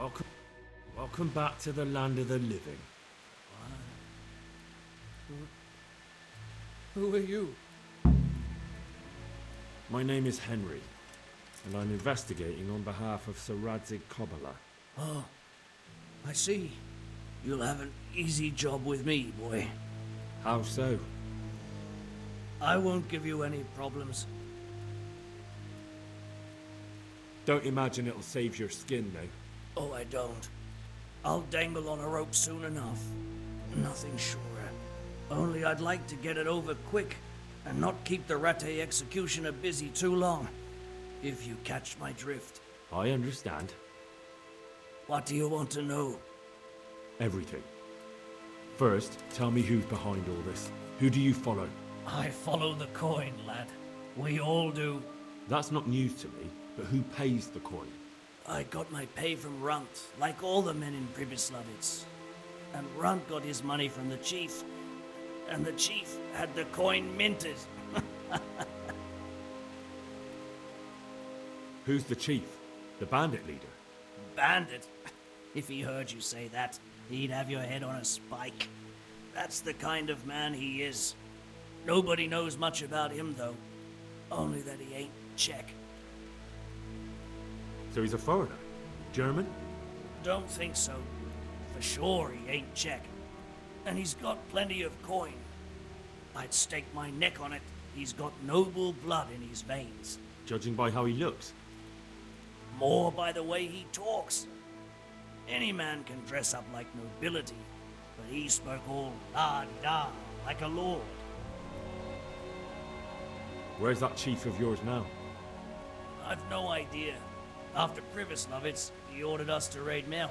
Welcome, welcome back to the land of the living. Who are you? My name is Henry, and I'm investigating on behalf of Sir Radzig Kobyla. Oh, I see. You'll have an easy job with me, boy. How so? I won't give you any problems. Don't imagine it'll save your skin, though. Oh, I don't. I'll dangle on a rope soon enough. Nothing surer. Only I'd like to get it over quick and not keep the Ratte executioner busy too long. If you catch my drift. I understand. What do you want to know? Everything. First, tell me who's behind all this. Who do you follow? I follow the coin, lad. We all do. That's not news to me, but who pays the coin? I got my pay from Runt, like all the men in Pribyslavitz. And Runt got his money from the chief. And the chief had the coin minted. Who's the chief? The bandit leader? Bandit? If he heard you say that, he'd have your head on a spike. That's the kind of man he is. Nobody knows much about him, though. Only that he ain't Czech. So he's a foreigner? German? Don't think so. For sure he ain't Czech. And he's got plenty of coin. I'd stake my neck on it. He's got noble blood in his veins. Judging by how he looks. More by the way he talks. Any man can dress up like nobility, but he spoke all la-di-da, like a lord. Where's that chief of yours now? I've no idea. After Pribyslavitz, he ordered us to raid Merhoyet,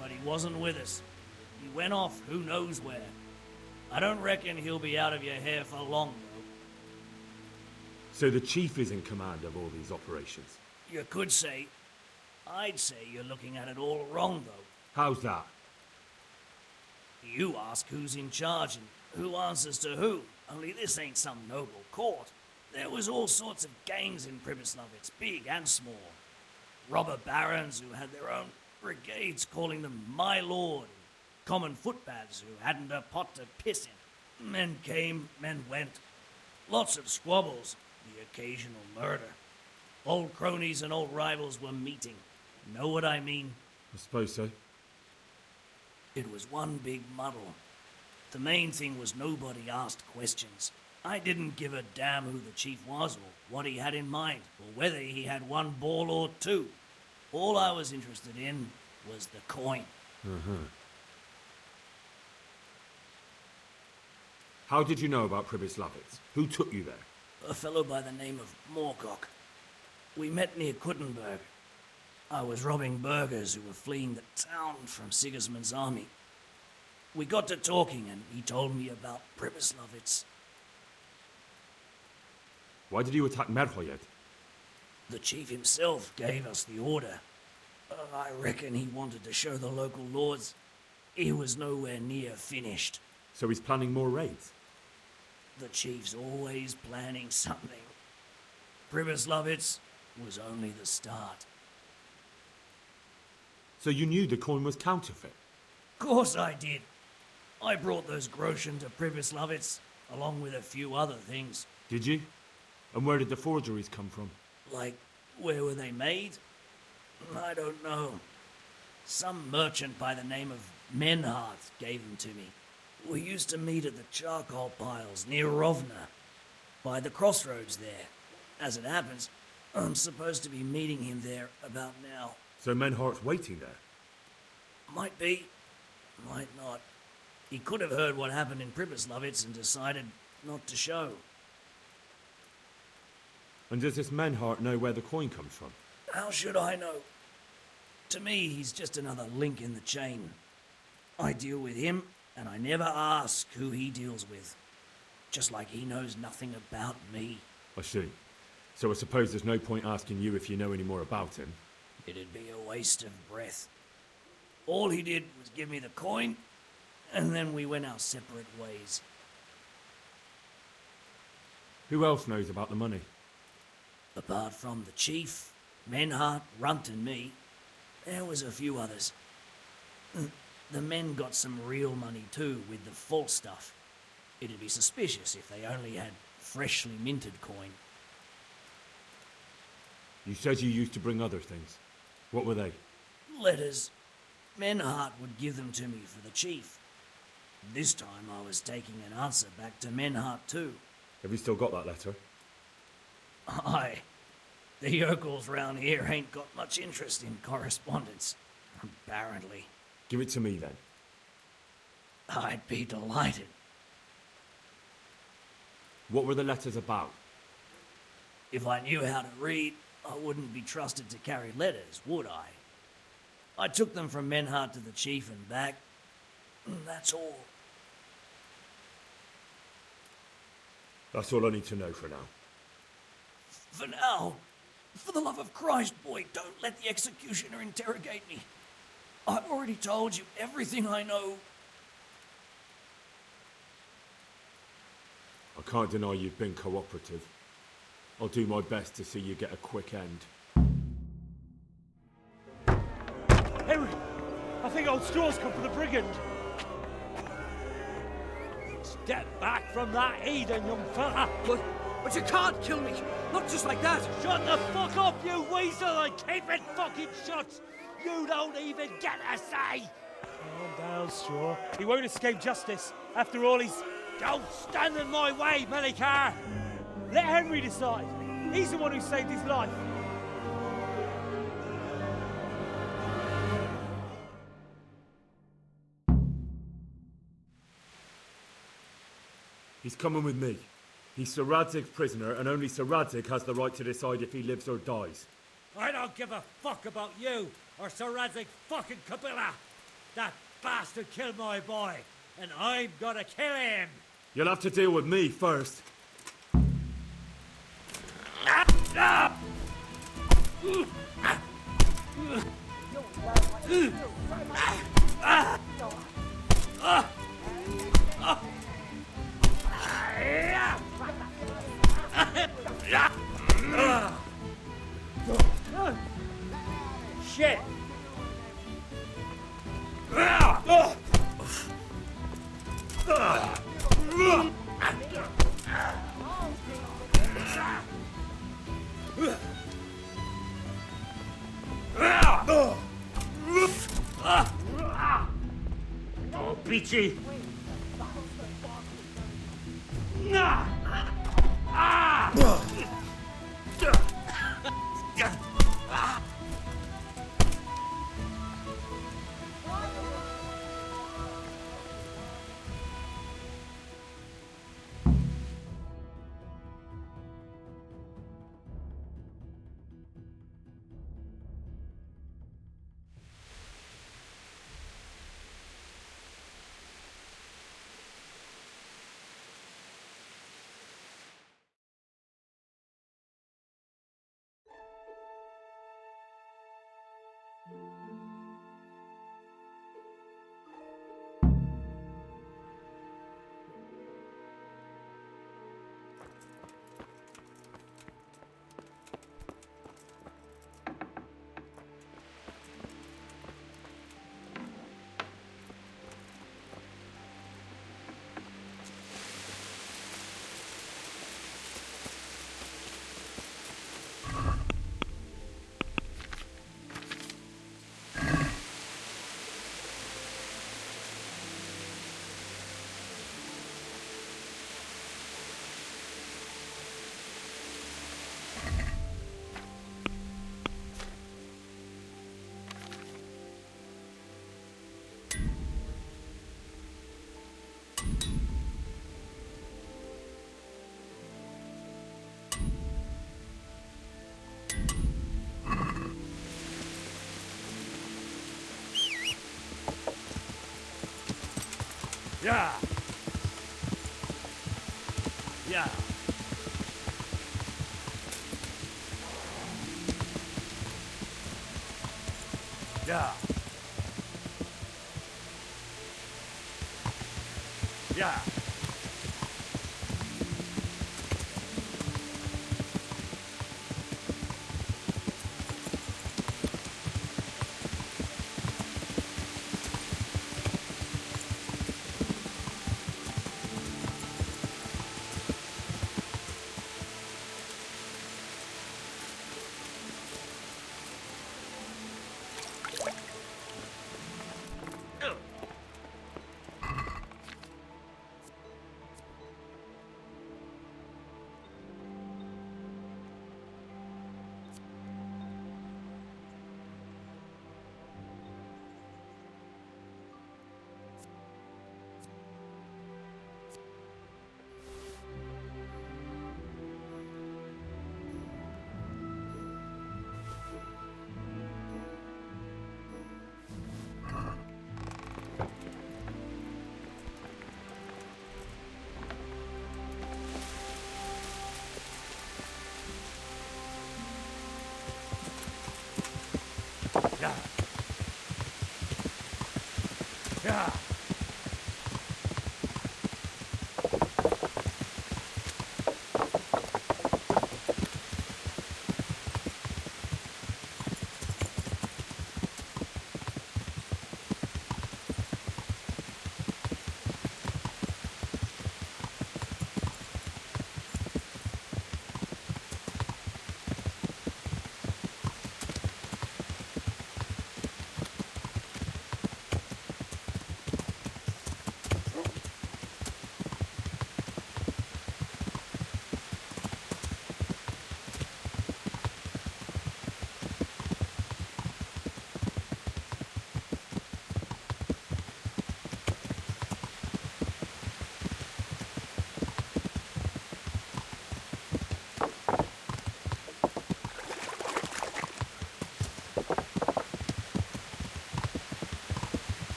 but he wasn't with us. He went off who knows where. I don't reckon he'll be out of your hair for long, though. So the chief is in command of all these operations? You could say. I'd say you're looking at it all wrong, though. How's that? You ask who's in charge and who answers to who. Only this ain't some noble court. There was all sorts of gangs in Pribyslavitz, big and small. Robber barons who had their own brigades calling them my lord. Common footpads who hadn't a pot to piss in. Men came, men went. Lots of squabbles, the occasional murder. Old cronies and old rivals were meeting. Know what I mean? I suppose so. It was one big muddle. The main thing was nobody asked questions. I didn't give a damn who the chief was or what he had in mind, or whether he had one ball or two. All I was interested in was the coin. How did you know about Pribyslavitz? Who took you there? A fellow by the name of Moorcock. We met near Kuttenberg. I was robbing burghers who were fleeing the town from Sigismund's army. We got to talking and he told me about Pribyslavitz. Why did you attack Merhoyet? The chief himself gave us the order. I reckon he wanted to show the local lords he was nowhere near finished. So he's planning more raids? The chief's always planning something. Pribyslavitz was only the start. So you knew the coin was counterfeit? Course I did. I brought those groschen to Pribyslavitz, along with a few other things. Did you? And where did the forgeries come from? Like, where were they made? I don't know. Some merchant by the name of Menhart gave them to me. We used to meet at the charcoal piles near Rovna, by the crossroads there. As it happens, I'm supposed to be meeting him there about now. So Menhart's waiting there? Might be, might not. He could have heard what happened in Pribyslavitz and decided not to show. And does this Menhart know where the coin comes from? How should I know? To me, he's just another link in the chain. I deal with him, and I never ask who he deals with. Just like he knows nothing about me. I see. So I suppose there's no point asking you if you know any more about him. It'd be a waste of breath. All he did was give me the coin, and then we went our separate ways. Who else knows about the money? Apart from the chief, Menhart, Runt and me, There was a few others. The men got some real money too with the false stuff. It'd be suspicious if they only had freshly minted coin. You said you used to bring other things. What were they? Letters. Menhart would give them to me for the chief. This time I was taking an answer back to Menhart too. Have you still got that letter? Aye. The yokels round here ain't got much interest in correspondence, apparently. Give it to me then. I'd be delighted. What were the letters about? If I knew how to read, I wouldn't be trusted to carry letters, would I? I took them from Menhart to the chief and back. That's all. That's all I need to know for now. For now, for the love of Christ, boy, don't let the executioner interrogate me. I've already told you everything I know. I can't deny you've been cooperative. I'll do my best to see you get a quick end. Henry, I think old Straw's come for the brigand. Step back from that Eden, young fella. But you can't kill me. Not just like that. Shut the fuck up, you weasel, and keep it fucking shut. You don't even get a say. Calm down, Straw. He won't escape justice. After all, he's... Don't stand in my way, Melikar. Let Henry decide. He's the one who saved his life. He's coming with me. He's Sir Radzig's prisoner, and only Sir Radzig has the right to decide if he lives or dies. I don't give a fuck about you or Sir Radzig fucking Kabila. That bastard killed my boy, and I'm gonna kill him. You'll have to deal with me first. Shit! Oh, Beachy! Yeah. Yeah. Yeah. Yeah. Yeah.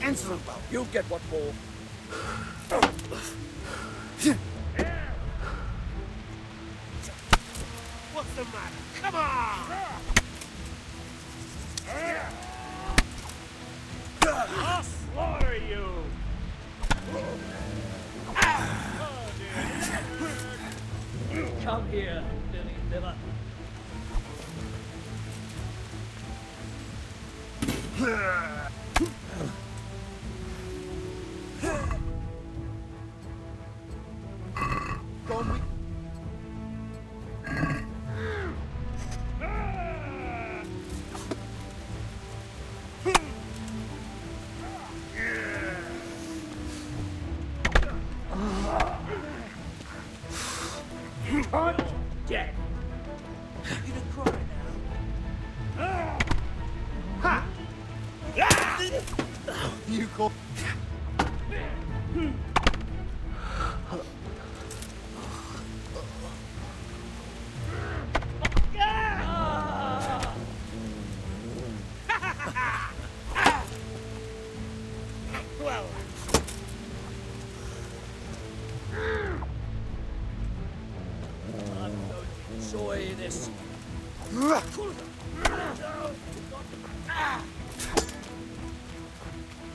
Answer, you'll get what for. What's the matter? Come on! I'll slaughter you! Come here, Billy Miller. Dead. You didn't cry now. You call. Well, I'm going to enjoy this.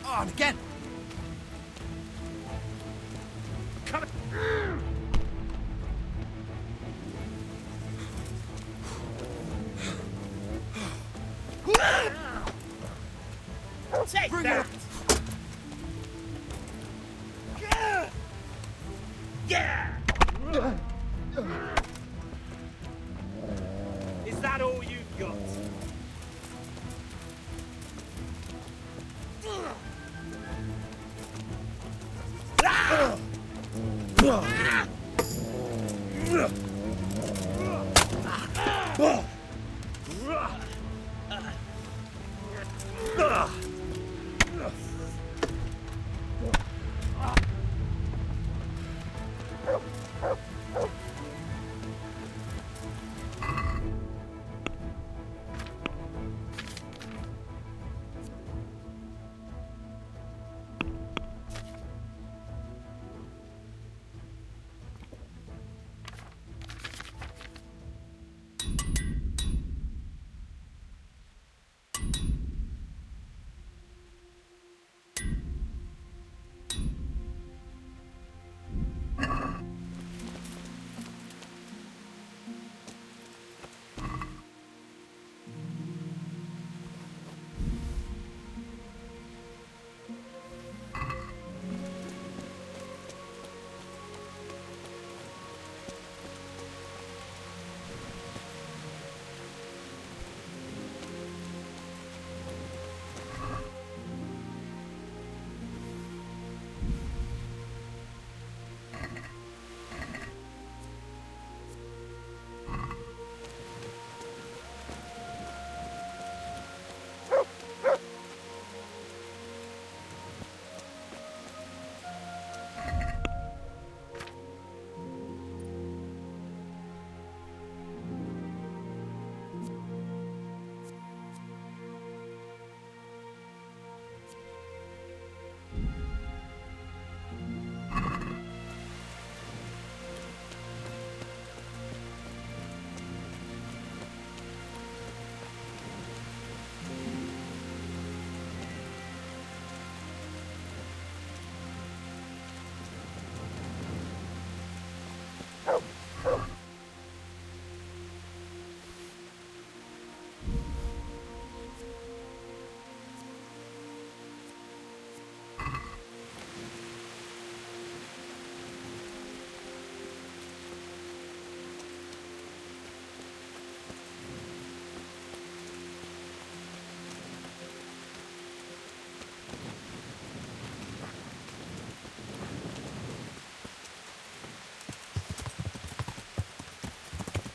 On again. take that! Yeah! Is that all you got?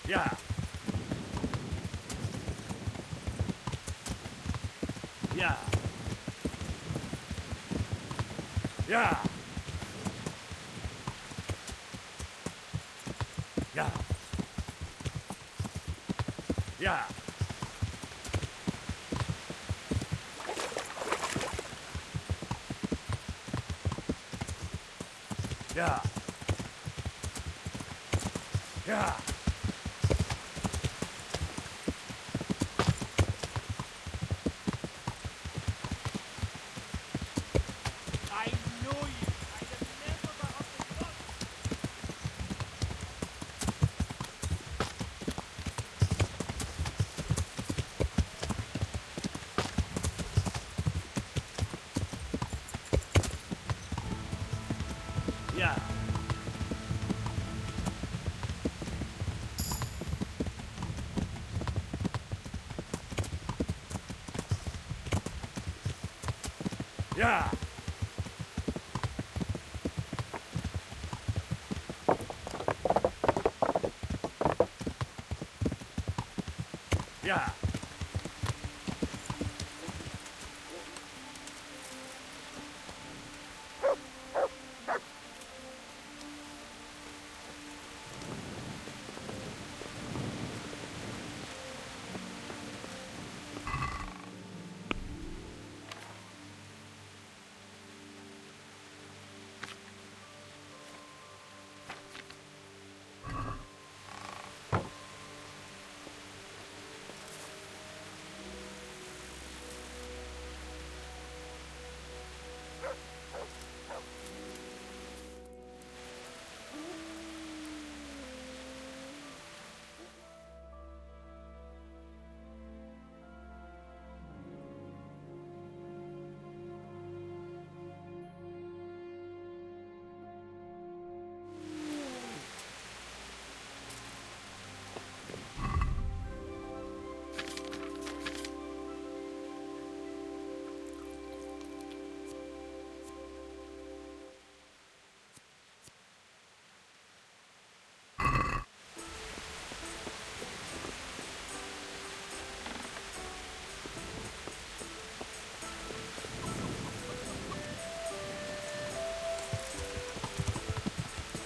Yeah. Yeah. Yeah. Yeah. Yeah. Yeah. Yeah. I know you. I remember the hunting book. Yeah.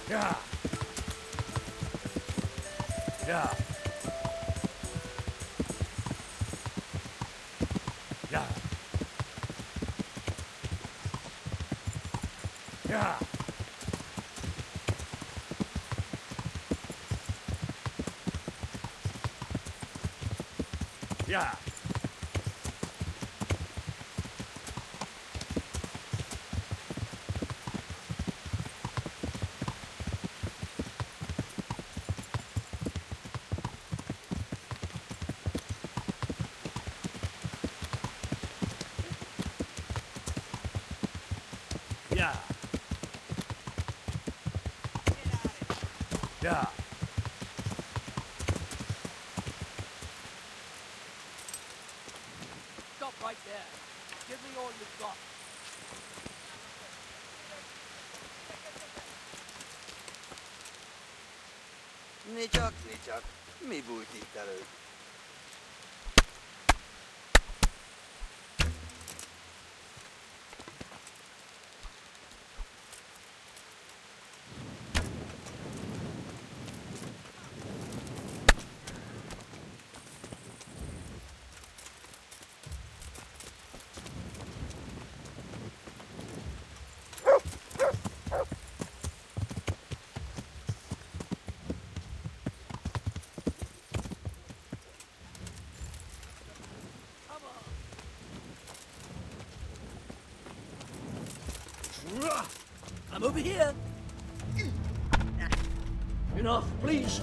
Yeah. Yeah. Yeah. Yeah. Yeah. Yeah. Yeah. Yeah. Yeah. Stop right there. Give me all you've got. Nicsak. Mi bújt itt elő? I'm over here. Enough, please.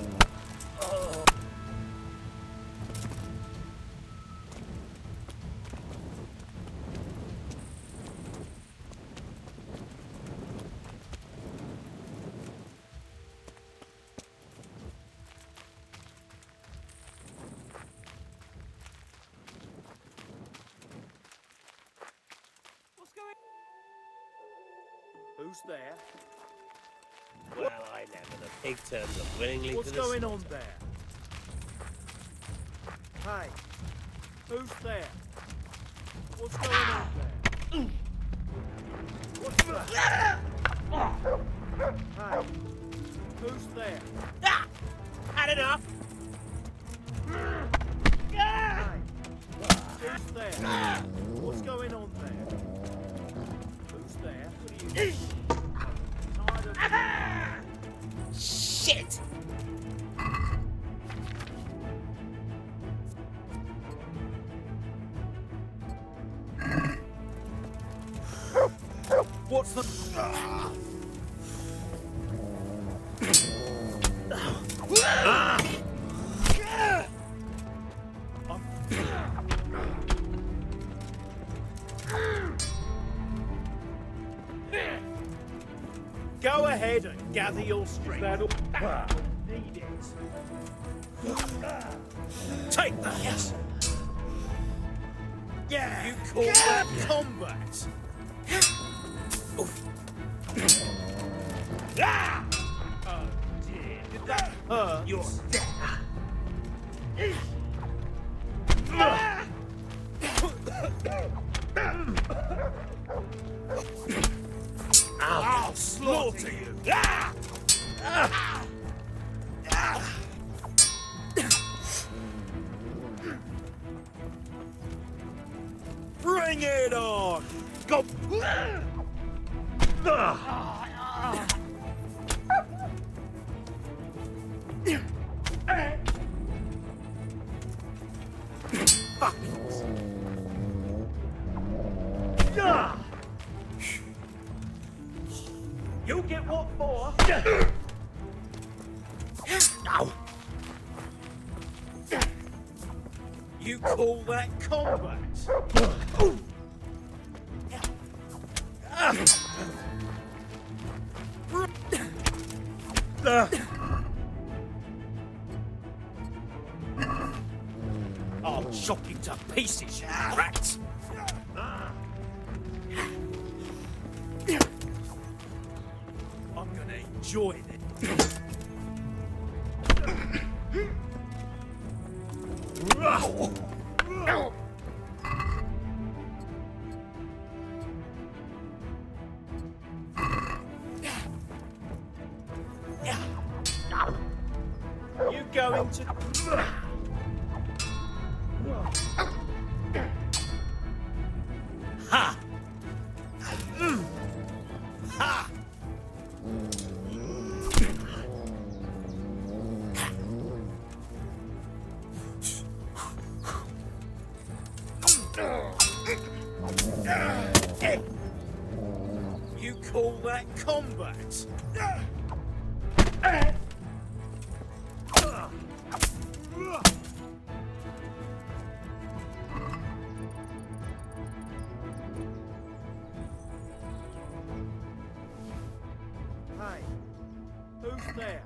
What's going Who's there? Well, I never. The pig turns up willingly What's to the going on there? Hey, who's there? What's going on there? What's that? Hey, who's there? Ah! Had enough! Hey, who's there? What's going on there? Who's there? What are you? Tired of Shit! What's the... Go ahead and gather your strength. Need it. Take that. Yes. Yeah. You call that combat? Ah! Oh dear. Did that hurt? You're dead. I'll slaughter you. Ah! Ah! Ah! Bring it on! Go! You get what for? Ow! You call that combat? I'll chop you to pieces, you rat! I'm gonna enjoy this. You going to... Ha! Ha! You call that combat? Hey, who's there?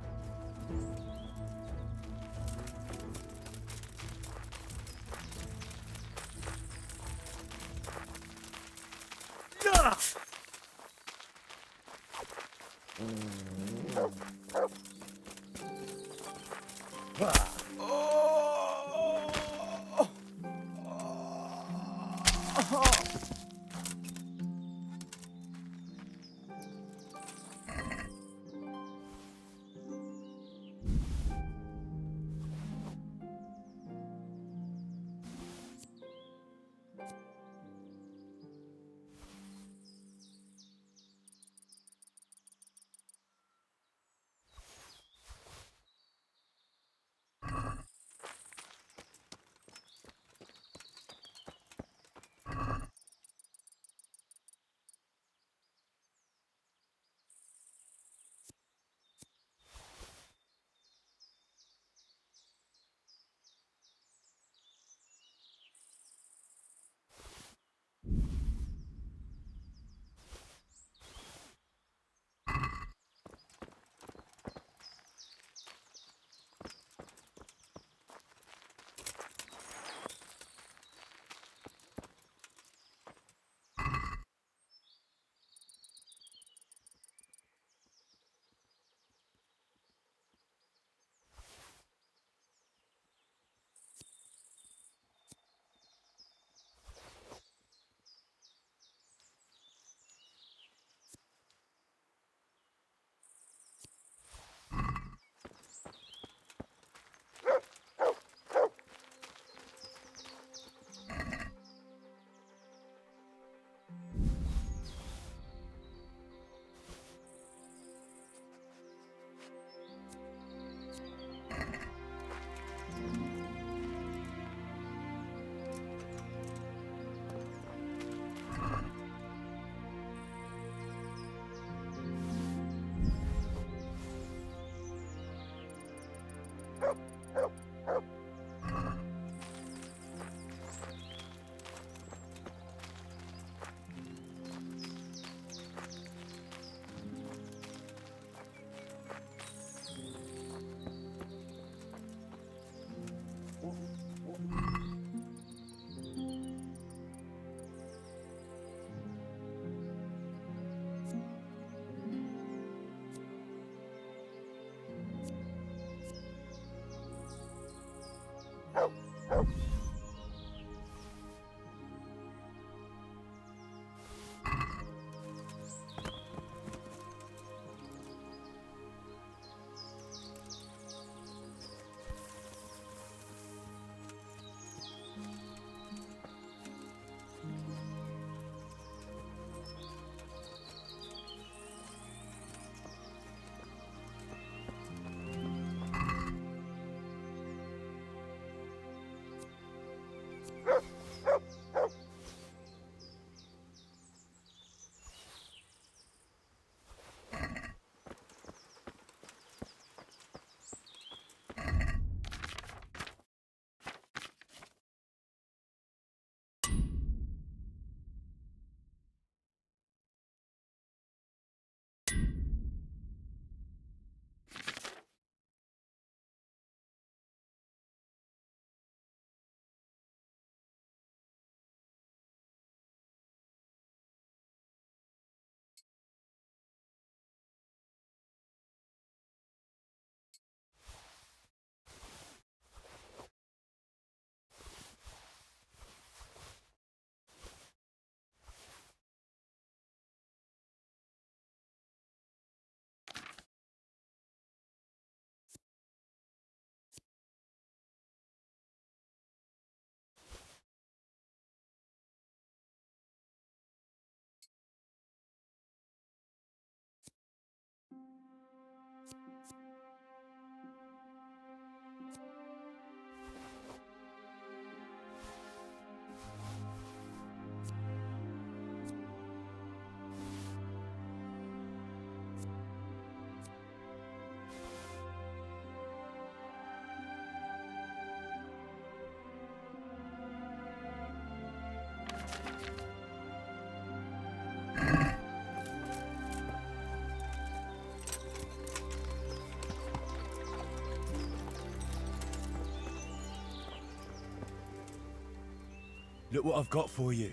Look what I've got for you.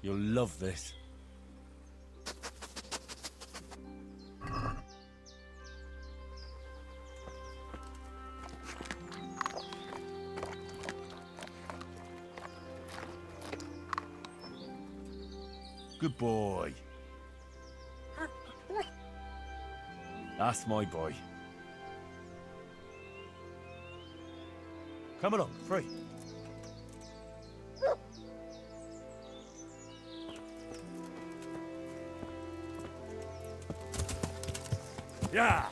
You'll love this. Good boy. That's my boy. Come along, free. Yeah!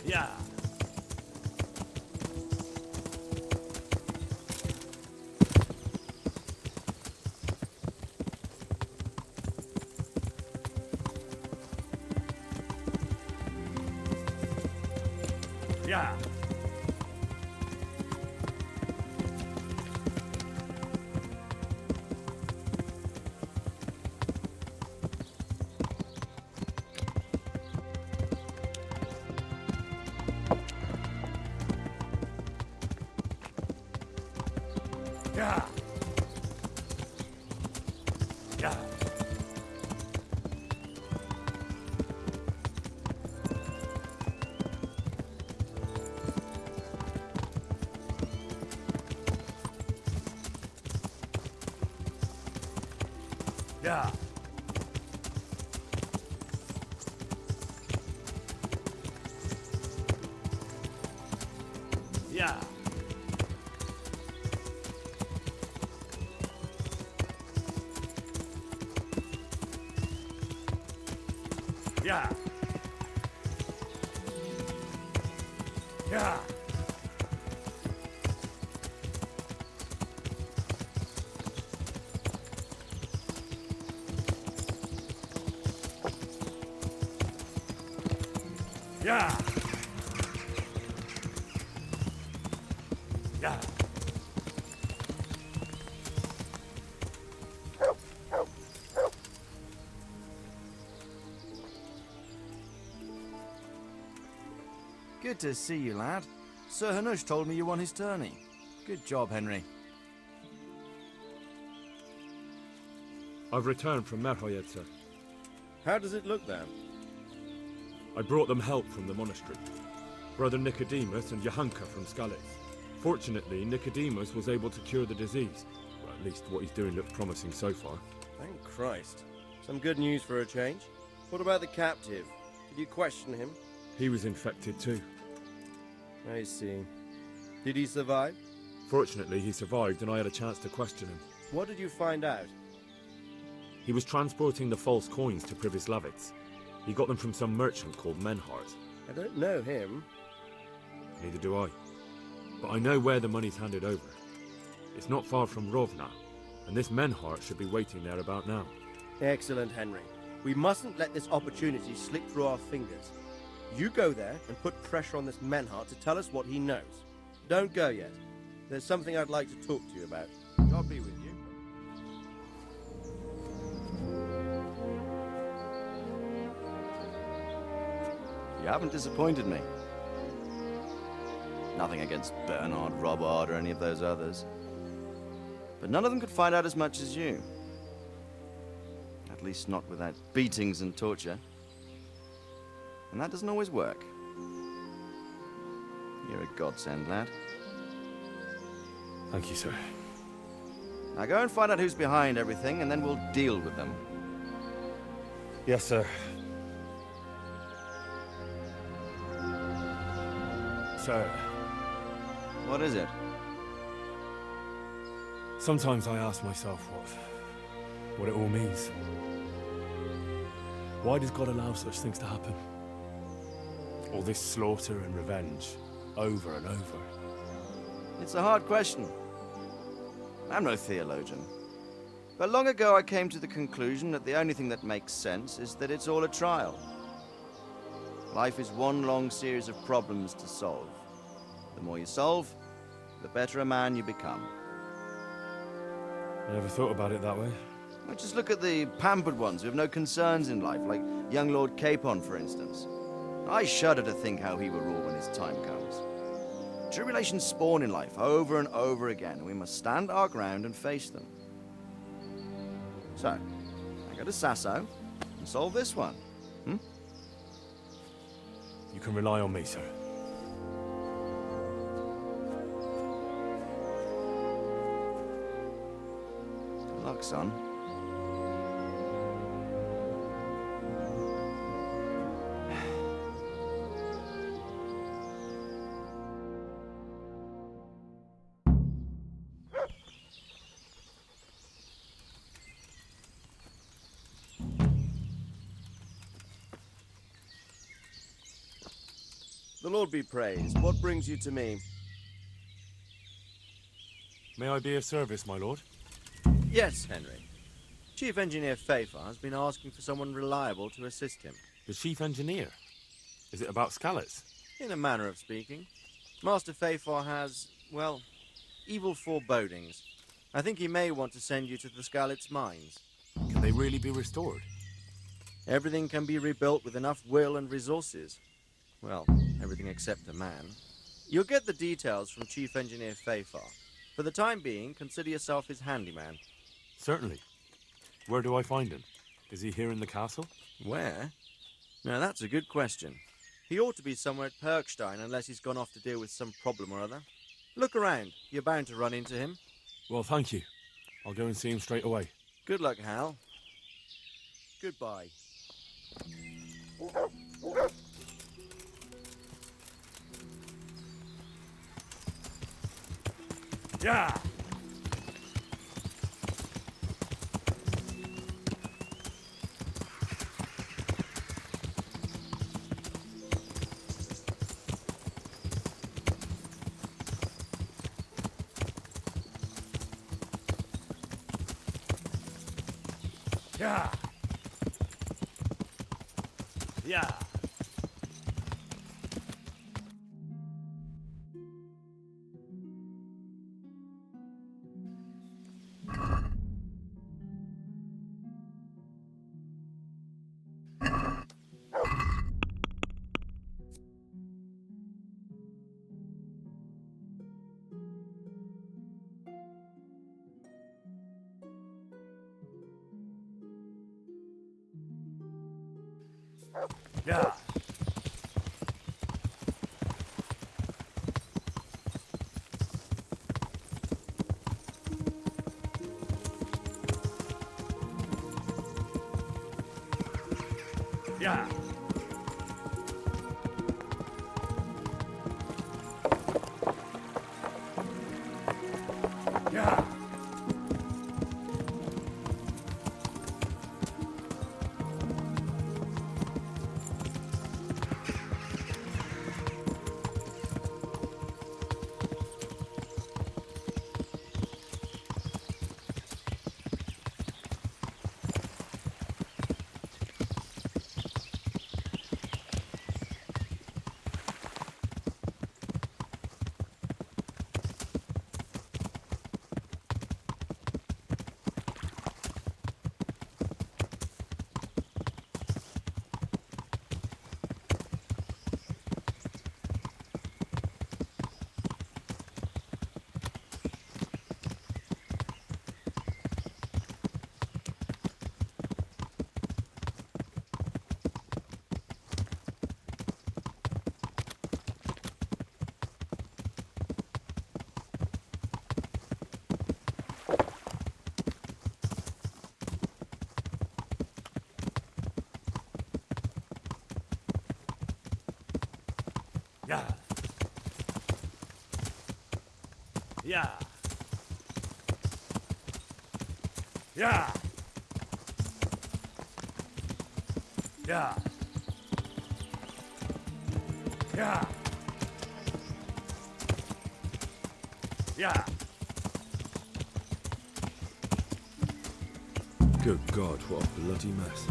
Yeah! Yeah! Yeah! Yeah! Yeah! Yeah. Yeah. Yeah. Yeah. Yeah. Good to see you, lad. Sir Hanush told me you won his tourney. Good job, Henry. I've returned from Merhoyed, sir. How does it look then? I brought them help from the monastery. Brother Nicodemus and Johanka from Skalitz. Fortunately, Nicodemus was able to cure the disease. Well, at least what he's doing looks promising so far. Thank Christ. Some good news for a change. What about the captive? Did you question him? He was infected too. I see. Did he survive? Fortunately, he survived and I had a chance to question him. What did you find out? He was transporting the false coins to Privislavitz. He got them from some merchant called Menhart. I don't know him. Neither do I. But I know where the money's handed over. It's not far from Rovna, and this Menhart should be waiting there about now. Excellent, Henry. We mustn't let this opportunity slip through our fingers. You go there and put pressure on this Menhart to tell us what he knows. Don't go yet. There's something I'd like to talk to you about. God be with you. You haven't disappointed me. Nothing against Bernard, Robert, or any of those others. But none of them could find out as much as you. At least not without beatings and torture. And that doesn't always work. You're a godsend, lad. Thank you, sir. Now go and find out who's behind everything, and then we'll deal with them. Yes, sir. Sir, What is it? sometimes I ask myself what it all means. Why does God allow such things to happen? All this slaughter and revenge, over and over. It's a hard question. I'm no theologian. But long ago I came to the conclusion that the only thing that makes sense is that it's all a trial. Life is one long series of problems to solve. The more you solve, the better a man you become. I never thought about it that way. Well, just look at the pampered ones who have no concerns in life, like young Lord Capon, for instance. I shudder to think how he will rule when his time comes. Tribulations spawn in life over and over again, and we must stand our ground and face them. So, I go to Sasso and solve this one. You can rely on me, sir. Good luck, son. The Lord be praised. What brings you to me? May I be of service, my lord? Yes, Henry. Chief Engineer Fafar has been asking for someone reliable to assist him. The chief engineer? Is it about Skalitz? In a manner of speaking. Master Fafar has, well, evil forebodings. I think he may want to send you to the Skalitz mines. Can they really be restored? Everything can be rebuilt with enough will and resources. Well, everything except a man. You'll get the details from Chief Engineer Fafar. For the time being, consider yourself his handyman. Certainly. Where do I find him? Is he here in the castle? Where? Now, that's a good question. He ought to be somewhere at Perkstein unless he's gone off to deal with some problem or other. Look around. You're bound to run into him. Well, thank you. I'll go and see him straight away. Good luck, Hal. Goodbye. Yeah. Yeah. Yeah. Yeah. Yeah. Yeah. Yeah. Yeah. Yeah. Yeah. Yeah. Yeah. Good God, what a bloody mess.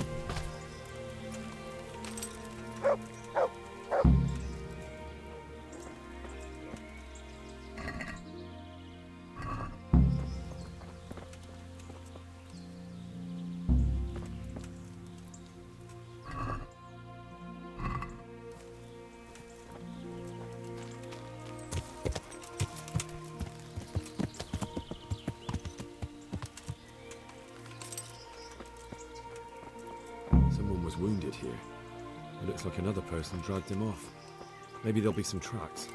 Someone was wounded here. It looks like another person dragged him off. Maybe there'll be some tracks.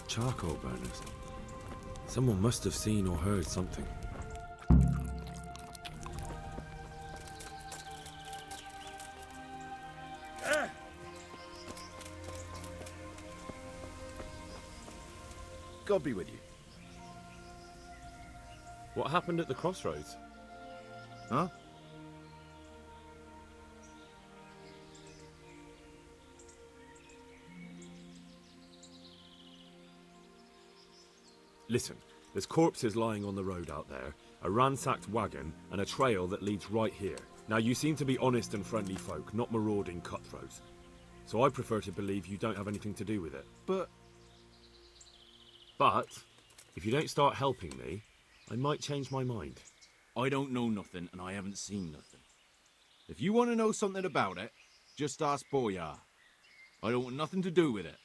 Charcoal burners. Someone must have seen or heard something. God be with you. What happened at the crossroads? Huh? Listen, there's corpses lying on the road out there, a ransacked wagon, and a trail that leads right here. Now, you seem to be honest and friendly folk, not marauding cutthroats. So I prefer to believe you don't have anything to do with it. But if you don't start helping me, I might change my mind. I don't know nothing, and I haven't seen nothing. If you want to know something about it, just ask Boyar. I don't want nothing to do with it.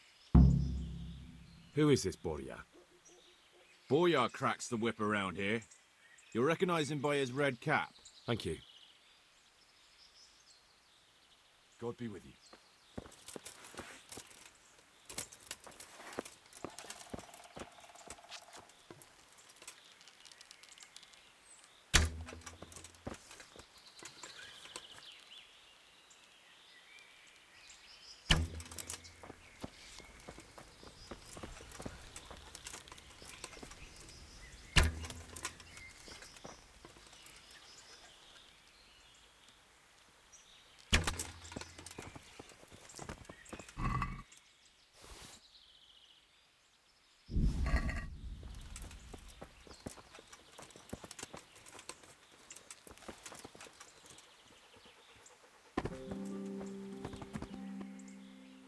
Who is this Borya? Boyar cracks the whip around here. You'll recognize him by his red cap. Thank you. God be with you.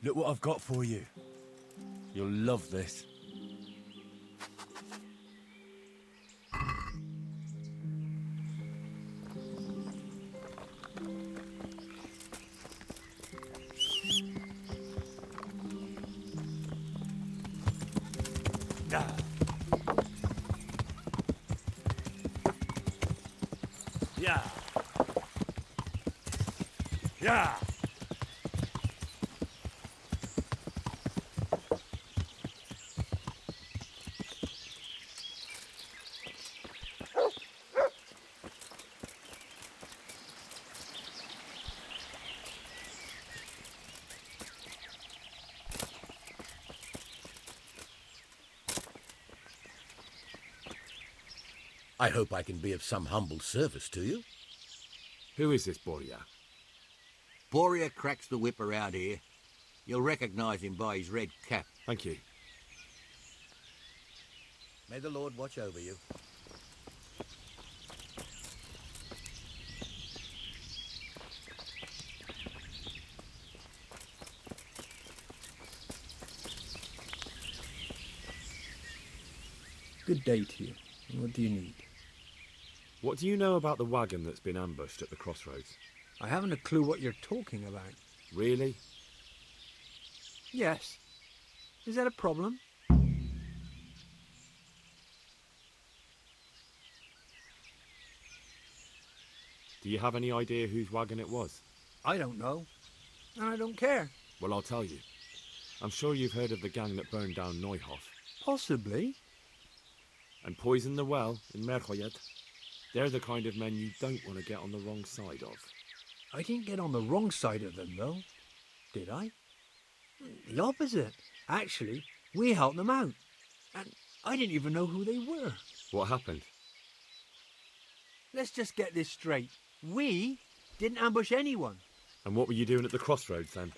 Look what I've got for you. You'll love this. Yeah. Yeah. I hope I can be of some humble service to you. Who is this Borya? Boria cracks the whip around here. You'll recognize him by his red cap. Thank you. May the Lord watch over you. Good day to you. What do you need? What do you know about the wagon that's been ambushed at the crossroads? I haven't a clue what you're talking about. Really? Yes. Is that a problem? Do you have any idea whose wagon it was? I don't know. And I don't care. Well, I'll tell you. I'm sure you've heard of the gang that burned down Neuhof Possibly. and poisoned the well in Merchoyed. They're the kind of men you don't want to get on the wrong side of. I didn't get on the wrong side of them, though. Did I? The opposite. Actually, we helped them out. And I didn't even know who they were. What happened? Let's just get this straight. We didn't ambush anyone. And what were you doing at the crossroads then?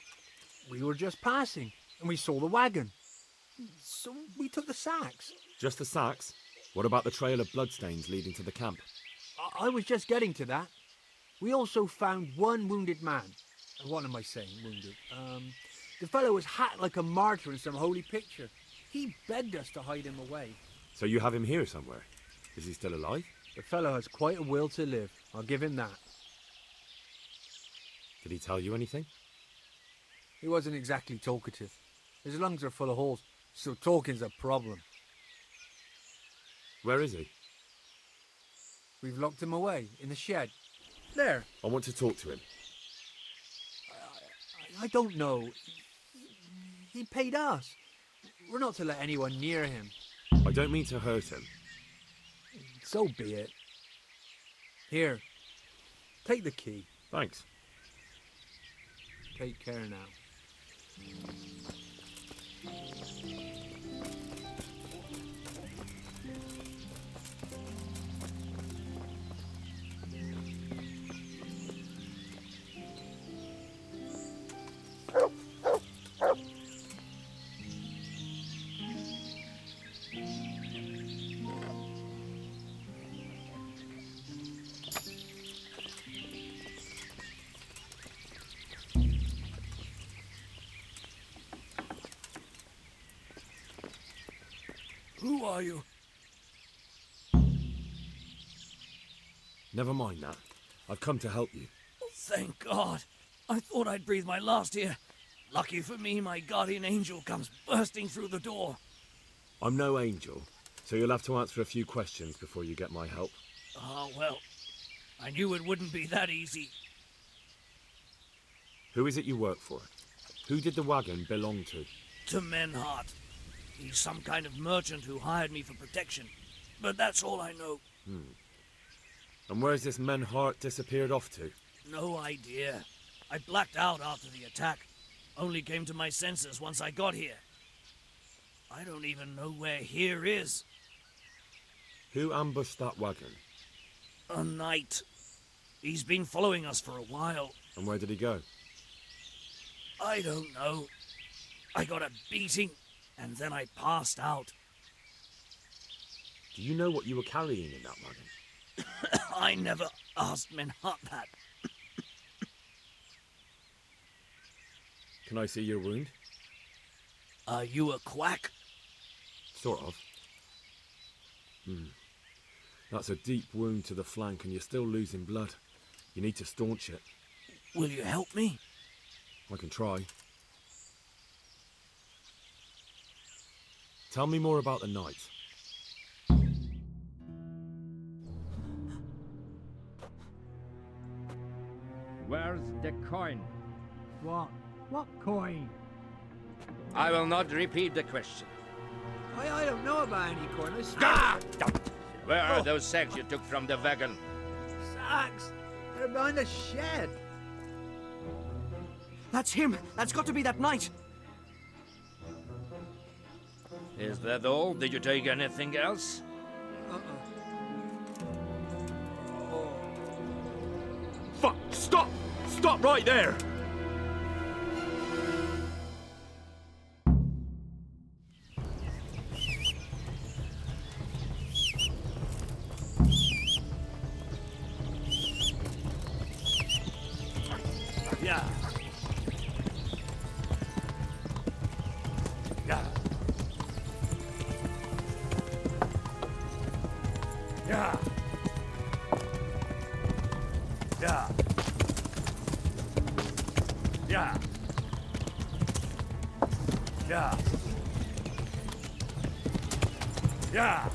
We were just passing, and we saw the wagon. So we took the sacks. Just the sacks? What about the trail of bloodstains leading to the camp? I was just getting to that. We also found one wounded man. What am I saying, wounded? The fellow was hacked like a martyr in some holy picture. He begged us to hide him away. So you have him here somewhere? Is he still alive? The fellow has quite a will to live. I'll give him that. Did he tell you anything? He wasn't exactly talkative. His lungs are full of holes, so talking's a problem. Where is he? We've locked him away in the shed. There. I want to talk to him. I don't know. He paid us. We're not to let anyone near him. I don't mean to hurt him. So be it. Here. Take the key. Thanks. Take care now. Who are you? Never mind that. I've come to help you. Thank God. I thought I'd breathe my last here. Lucky for me, my guardian angel comes bursting through the door. I'm no angel, so you'll have to answer a few questions before you get my help. Ah, well, I knew it wouldn't be that easy. Who is it you work for? Who did the wagon belong to? To Menhart. He's some kind of merchant who hired me for protection. But that's all I know. And where's this Menhart disappeared off to? No idea. I blacked out after the attack. Only came to my senses once I got here. I don't even know where here is. Who ambushed that wagon? A knight. He's been following us for a while. And where did he go? I don't know. I got a beating, and then I passed out. Do you know what you were carrying in that wagon? I never asked Menhart that. Can I see your wound? Are you a quack? Sort of. That's a deep wound to the flank and you're still losing blood. You need to staunch it. Will you help me? I can try. Tell me more about the night. Where's the coin? What? What coin? I will not repeat the question. I don't know about any coin. I swear. Ah! Where are those sacks you took from the wagon? Sacks! They're behind the shed. That's him. That's got to be that knight. Is that all? Did you take anything else? Fuck! Stop! Stop right there! Yeah. Yeah. Yeah. Yeah. Yeah. Yeah. Yeah.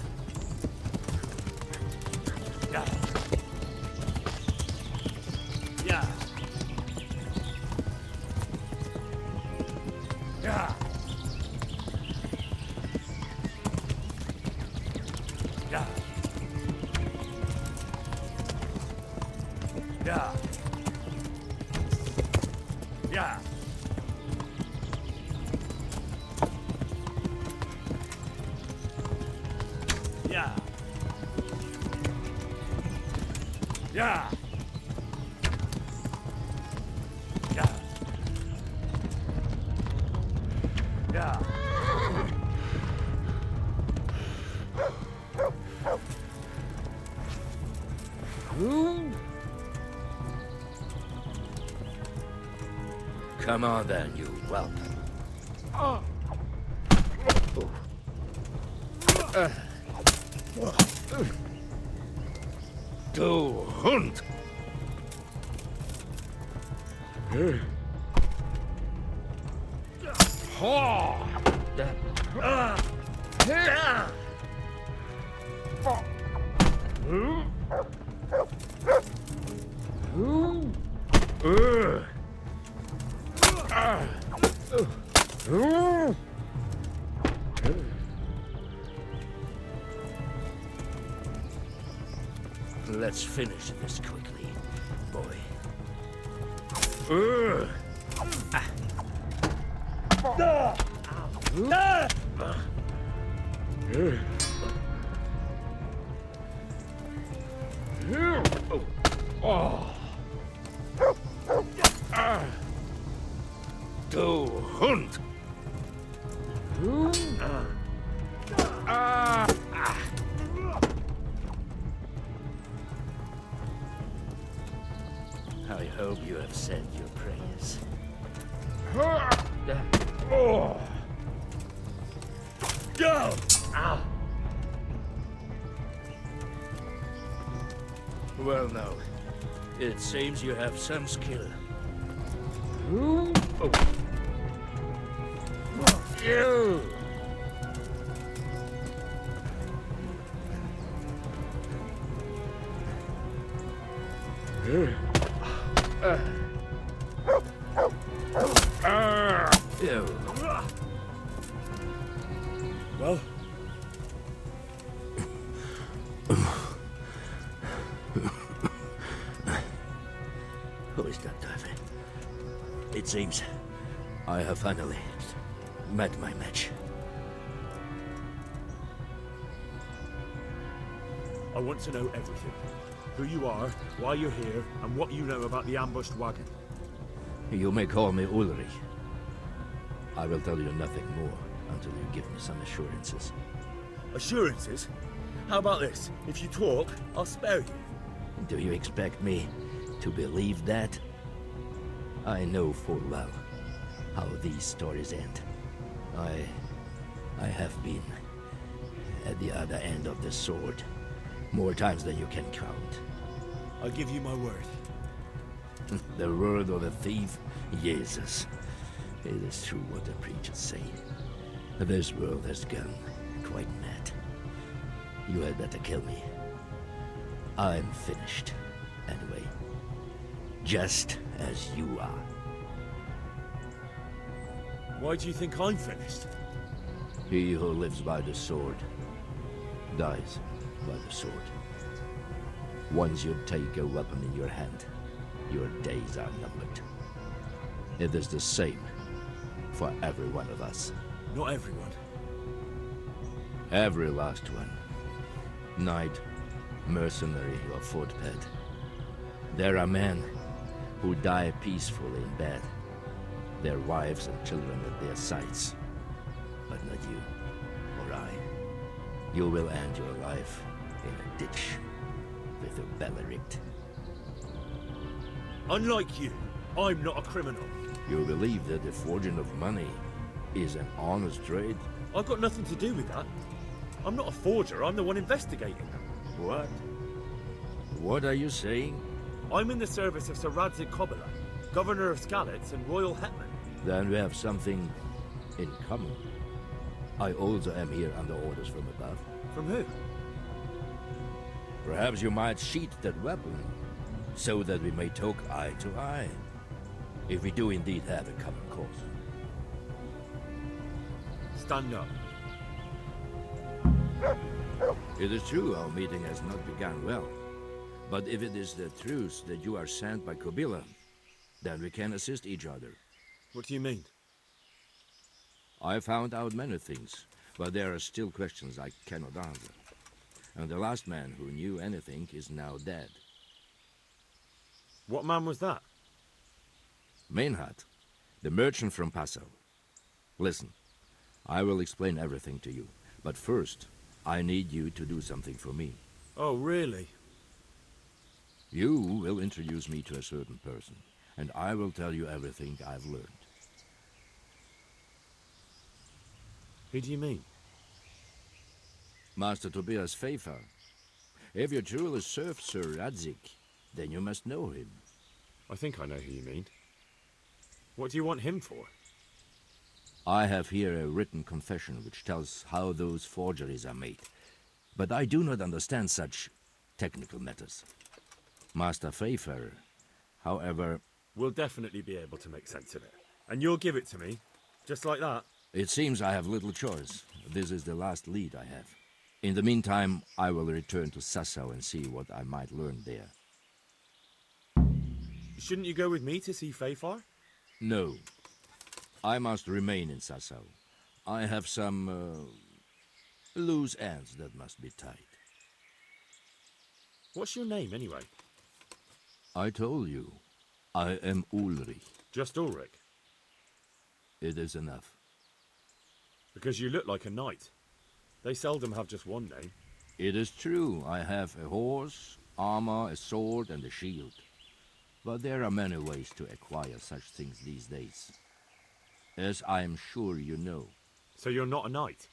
Yeah. Yeah. Yeah. Yeah. Yeah. Yeah. Yeah. Yeah. Yeah. Yeah. Come on then, you whelp. Du Hund! Let's finish this quickly, boy. Du Hund! I hope you have said your prayers. Go! Well, now, it seems you have some skill. You! Well? Who is that diver? It seems I have finally met my match. I want to know everything. Who you are, why you're here, and what you know about the ambushed wagon. You may call me Ulrich. I will tell you nothing more until you give me some assurances. Assurances? How about this? If you talk, I'll spare you. Do you expect me to believe that? I know full well how these stories end. I have been at the other end of the sword more times than you can count. I give you my word. The word of a thief? Jesus. It is true what the preachers say. This world has gone quite mad. You had better kill me. I'm finished, anyway. Just as you are. Why do you think I'm finished? He who lives by the sword dies by the sword. Once you take a weapon in your hand, your days are numbered. It is the same for every one of us. Not everyone. Every last one. Knight, mercenary, or footpad. There are men who die peacefully in bed, their wives and children at their sides. But not you, or I. You will end your life in a ditch with your belly ripped. Unlike you, I'm not a criminal. You believe that the forging of money is an honest trade? I've got nothing to do with that. I'm not a forger, I'm the one investigating. What? What are you saying? I'm in the service of Sir Radzig Kobyla, Governor of Skalitz and Royal Hetman. Then we have something in common. I also am here under orders from above. From who? Perhaps you might sheath that weapon, so that we may talk eye to eye, if we do indeed have a common cause. Stand up. It is true our meeting has not begun well, but if it is the truth that you are sent by Kobyla, then we can assist each other. What do you mean? I found out many things, but there are still questions I cannot answer. And the last man who knew anything is now dead. What man was that? Meinhard, the merchant from Passau. Listen, I will explain everything to you, but first, I need you to do something for me. Oh, really? You will introduce me to a certain person, and I will tell you everything I've learned. Who do you mean? Master Tobias Pfeiffer. If you truly serve Sir Radzig, then you must know him. I think I know who you mean. What do you want him for? I have here a written confession which tells how those forgeries are made, but I do not understand such technical matters. Master Pfeiffer, however... We'll definitely be able to make sense of it. And you'll give it to me, just like that? It seems I have little choice. This is the last lead I have. In the meantime, I will return to Sassau and see what I might learn there. Shouldn't you go with me to see Pfeiffer? No. I must remain in Sassau. I have some loose ends that must be tied. What's your name, anyway? I told you. I am Ulrich. Just Ulrich? It is enough. Because you look like a knight. They seldom have just one name. It is true. I have a horse, armor, a sword, and a shield. But there are many ways to acquire such things these days. As I am sure you know. So you're not a knight?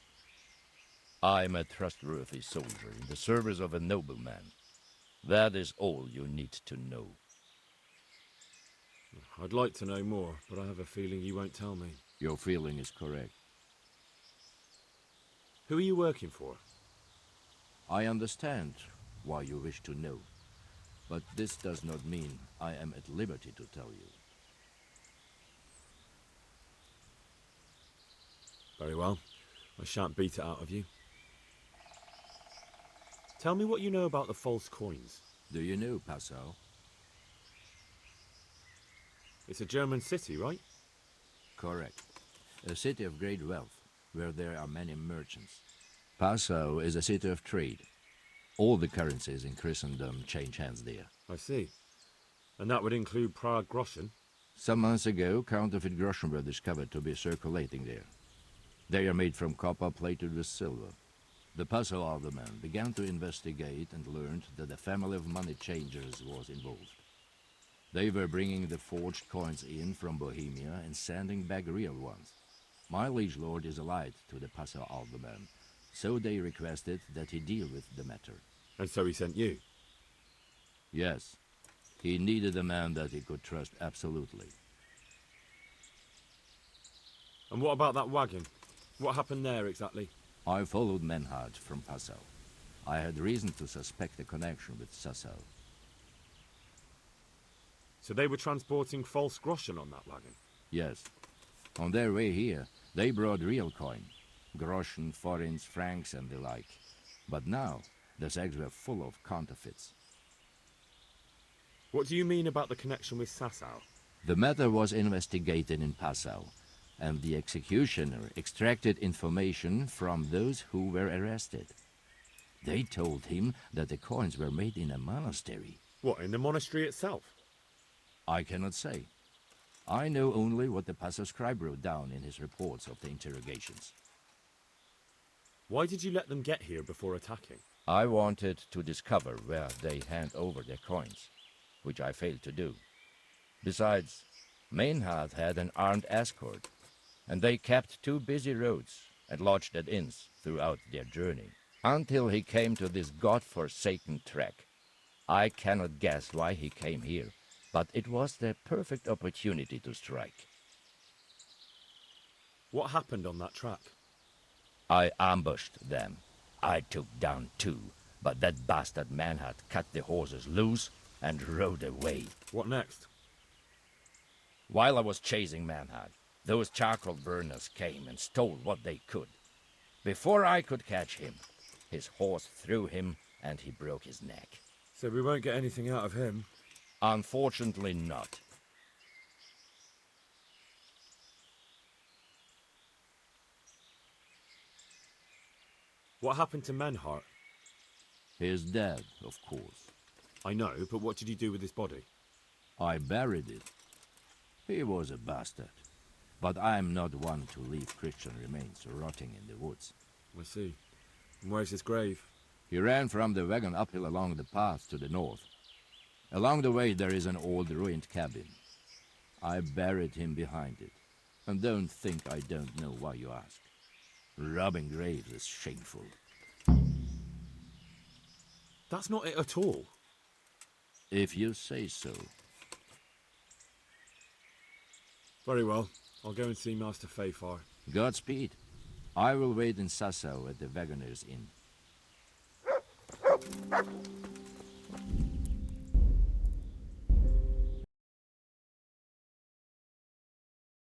I am a trustworthy soldier in the service of a nobleman. That is all you need to know. I'd like to know more, but I have a feeling you won't tell me. Your feeling is correct. Who are you working for? I understand why you wish to know, but this does not mean I am at liberty to tell you. Very well. I shan't beat it out of you. Tell me what you know about the false coins. Do you know Passau? It's a German city, right? Correct. A city of great wealth, where there are many merchants. Passau is a city of trade. All the currencies in Christendom change hands there. I see. And that would include Prague groschen? Some months ago, counterfeit groschen were discovered to be circulating there. They are made from copper plated with silver. The Passau alderman began to investigate and learned that a family of money changers was involved. They were bringing the forged coins in from Bohemia and sending back real ones. My liege lord is allied to the Passau alderman, so they requested that he deal with the matter. And so he sent you? Yes. He needed a man that he could trust absolutely. And what about that wagon? What happened there exactly? I followed Menhard from Passau. I had reason to suspect a connection with Sassau. So they were transporting false groschen on that wagon? Yes. On their way here, they brought real coin. Groschen, forints, francs and the like. But now, the sacks were full of counterfeits. What do you mean about the connection with Sassau? The matter was investigated in Passau, and the executioner extracted information from those who were arrested. They told him that the coins were made in a monastery. What, in the monastery itself? I cannot say. I know only what the Passau scribe wrote down in his reports of the interrogations. Why did you let them get here before attacking? I wanted to discover where they hand over their coins, which I failed to do. Besides, Meinhard had an armed escort, and they kept 2 busy roads and lodged at inns throughout their journey, until he came to this god-forsaken track. I cannot guess why he came here, but it was the perfect opportunity to strike. What happened on that track? I ambushed them. I took down 2, but that bastard Manhart cut the horses loose and rode away. What next? While I was chasing Manhart, those charcoal burners came and stole what they could. Before I could catch him, his horse threw him and he broke his neck. So we won't get anything out of him? Unfortunately not. What happened to Menhart? He is dead, of course. I know, but what did you do with his body? I buried it. He was a bastard. But I am not one to leave Christian remains rotting in the woods. I see. And where's his grave? He ran from the wagon uphill along the path to the north. Along the way there is an old ruined cabin. I buried him behind it. And don't think I don't know why you ask. Robbing graves is shameful. That's not it at all. If you say so. Very well. I'll go and see Master Fayfar. Godspeed. I will wait in Sassau at the Wagoner's Inn.